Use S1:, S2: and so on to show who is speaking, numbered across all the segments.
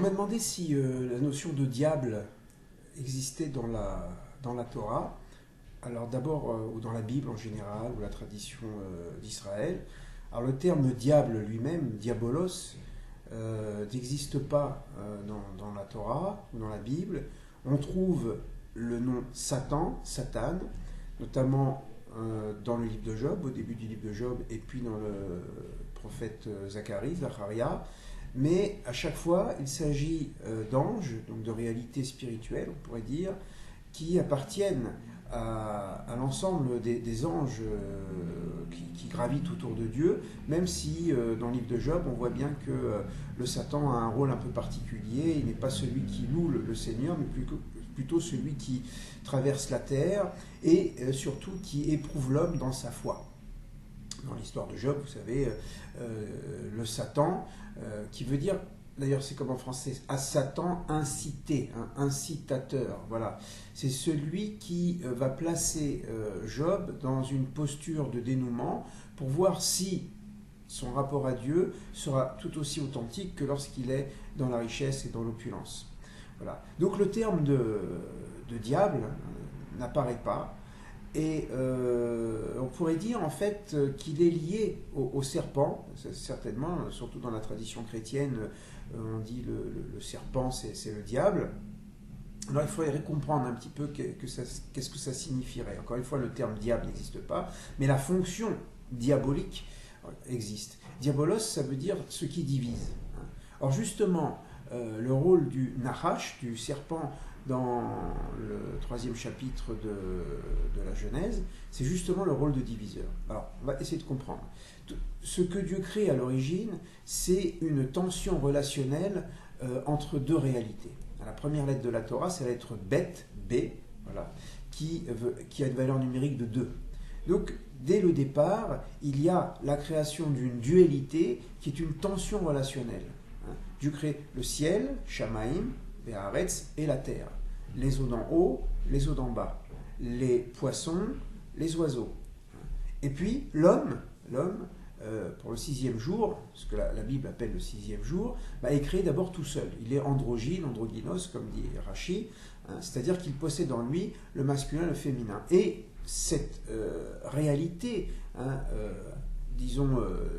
S1: m'a demandé si la notion de diable existait dans la Torah. Alors d'abord, ou dans la Bible en général, ou la tradition d'Israël. Alors le terme diable lui-même, diabolos, n'existe pas dans la Torah ou dans la Bible. On trouve le nom Satan, Satan, notamment dans le livre de Job, au début du livre de Job, et puis dans le prophète Zacharie, Zacharia. Mais à chaque fois, il s'agit d'anges, donc de réalités spirituelles, on pourrait dire, qui appartiennent à l'ensemble des anges qui gravitent autour de Dieu, même si dans le livre de Job, on voit bien que le Satan a un rôle un peu particulier. Il n'est pas celui qui loue le Seigneur, mais plutôt celui qui traverse la terre et surtout qui éprouve l'homme dans sa foi. Dans l'histoire de Job, vous savez, le Satan, qui veut dire, d'ailleurs c'est comme en français, à Satan incité, incitateur, voilà. C'est celui qui va placer Job dans une posture de dénouement pour voir si son rapport à Dieu sera tout aussi authentique que lorsqu'il est dans la richesse et dans l'opulence. Voilà. Donc le terme de diable n'apparaît pas. Et on pourrait dire en fait qu'il est lié au serpent, certainement, surtout dans la tradition chrétienne, on dit le serpent c'est le diable. Alors il faudrait comprendre un petit peu qu'est-ce que ça signifierait. Encore une fois, le terme diable n'existe pas, mais la fonction diabolique existe. Diabolos, ça veut dire ce qui divise. Or justement, le rôle du Nachash, du serpent, dans le 3e chapitre de la Genèse, c'est justement le rôle de diviseur. Alors, on va essayer de comprendre. Ce que Dieu crée à l'origine, c'est une tension relationnelle entre deux réalités. La première lettre de la Torah, c'est la lettre Bet, B, voilà, qui a une valeur numérique de 2. Donc, dès le départ, il y a la création d'une dualité qui est une tension relationnelle. Dieu crée le ciel, Shamaim, Ve'aretz, et la terre. Les eaux d'en haut, les eaux d'en bas. Les poissons, les oiseaux. Et puis l'homme, pour le 6e jour, ce que la Bible appelle le 6e jour, est créé d'abord tout seul. Il est androgyne, androgynos, comme dit Rashi, c'est-à-dire qu'il possède en lui le masculin et le féminin. Et cette réalité, disons,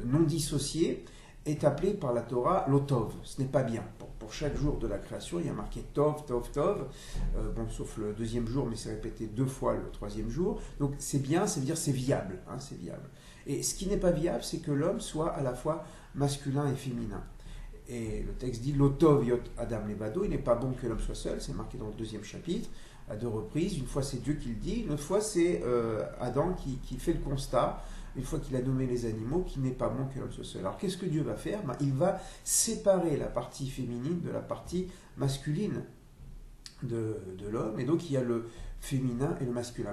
S1: non dissociée, est appelé par la Torah l'otov. Ce n'est pas bien. Pour chaque jour de la création, il y a marqué tov, tov, tov. Bon, sauf le 2e jour, mais c'est répété 2 fois le 3e jour. Donc c'est bien, ça veut dire c'est viable. C'est viable. Et ce qui n'est pas viable, c'est que l'homme soit à la fois masculin et féminin. Et le texte dit l'otov yot adam levado. Il n'est pas bon que l'homme soit seul. C'est marqué dans le 2e chapitre à 2 reprises. Une fois c'est Dieu qui le dit, une autre fois c'est Adam qui fait le constat. Une fois qu'il a nommé les animaux, qu'il n'est pas bon que l'homme soit seul. Alors qu'est-ce que Dieu va faire ? Il va séparer la partie féminine de la partie masculine de l'homme. Et donc il y a le féminin et le masculin.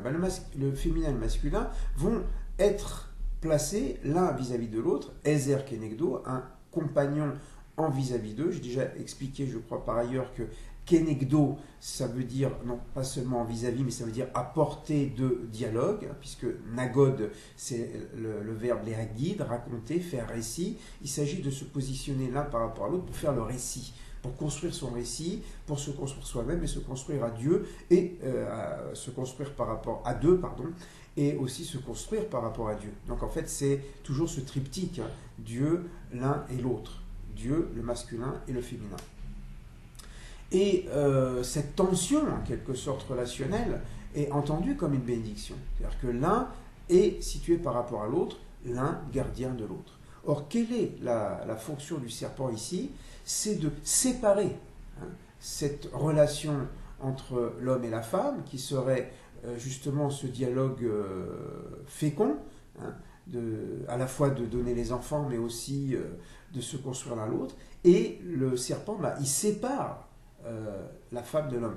S1: Le féminin et le masculin vont être placés l'un vis-à-vis de l'autre, Ezer Kenegdo, un compagnon en vis-à-vis d'eux. J'ai déjà expliqué, je crois par ailleurs, que Kenegdo, ça veut dire, non pas seulement vis-à-vis, mais ça veut dire à portée de dialogue, puisque nagod, c'est le verbe léagid, raconter, faire récit. Il s'agit de se positionner l'un par rapport à l'autre pour faire le récit, pour construire son récit, pour se construire soi-même et se construire à Dieu, et se construire par rapport à deux, et aussi se construire par rapport à Dieu. Donc en fait, c'est toujours ce triptyque, Dieu, l'un et l'autre. Dieu, le masculin et le féminin. Et cette tension, en quelque sorte relationnelle, est entendue comme une bénédiction. C'est-à-dire que l'un est situé par rapport à l'autre, l'un gardien de l'autre. Or, quelle est la fonction du serpent ici ? C'est de séparer cette relation entre l'homme et la femme, qui serait justement ce dialogue fécond, à la fois de donner les enfants, mais aussi de se construire l'un l'autre. Et le serpent, il sépare la femme de l'homme.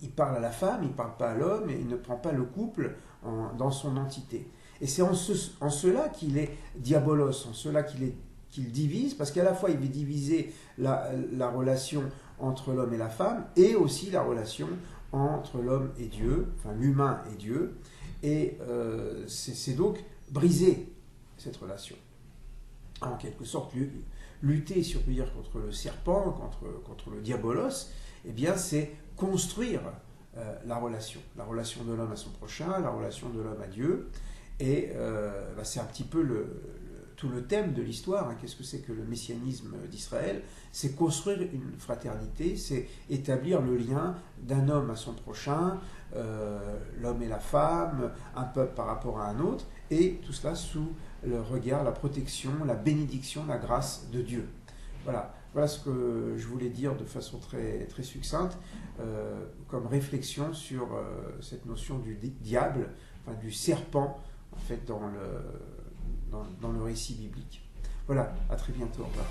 S1: Il parle à la femme, il ne parle pas à l'homme, et il ne prend pas le couple dans son entité. Et c'est en cela qu'il est diabolos, en cela qu'il divise, parce qu'à la fois il veut diviser la relation entre l'homme et la femme, et aussi la relation entre l'homme et Dieu, enfin l'humain et Dieu, et c'est donc briser cette relation. en quelque sorte lutter, si on peut dire, contre le serpent, contre le diabolos, eh bien c'est construire la relation de l'homme à son prochain, la relation de l'homme à Dieu. Et c'est un petit peu tout le thème de l'histoire. Hein. Qu'est-ce que c'est que le messianisme d'Israël? C'est construire une fraternité, c'est établir le lien d'un homme à son prochain, l'homme et la femme, un peuple par rapport à un autre, et tout cela sous le regard, la protection, la bénédiction, la grâce de Dieu. Voilà ce que je voulais dire de façon très, très succincte, comme réflexion sur cette notion du diable, enfin du serpent, en fait, dans le récit biblique. Voilà, à très bientôt, au revoir.